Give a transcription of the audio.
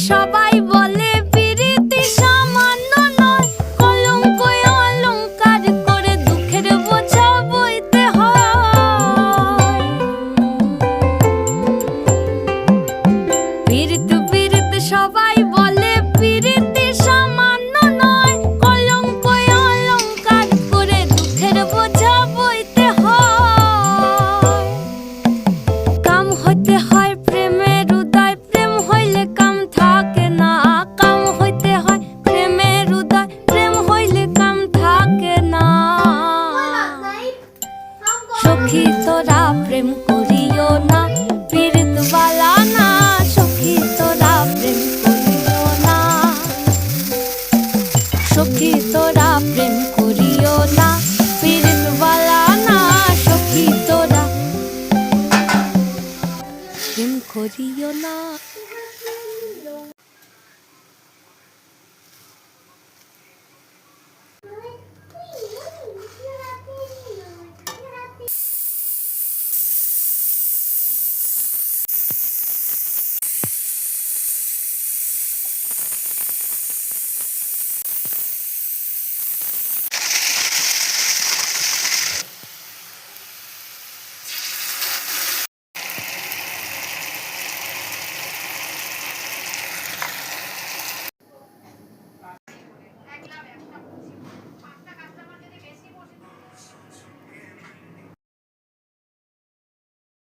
সবাই বলে পিরিতি সামান্য নয়, কলঙ্ক অলংকার করে দুঃখের বোঝা বইতে হয়। পিরিত পিরিত সবাই বলে পিরিতি সামান্য নয়, কলঙ্ক অলংকার করে দুঃখের বোঝা বইতে হয়। কাম হইতে হয় প্রেমের উদয়, প্রেম হইলে কাম থাকে না। কাম হইতে হয় প্রেমের উদয়, প্রেম হইলে কাম থাকে না। সখী তোরা প্রেম করিও না, পীড়িত বালা না। সখী তোরা প্রেম করিও না, সখী তোরা প্রেম করিও না, পীড়িত বালা না। সখী তোরা প্রেম করিও না।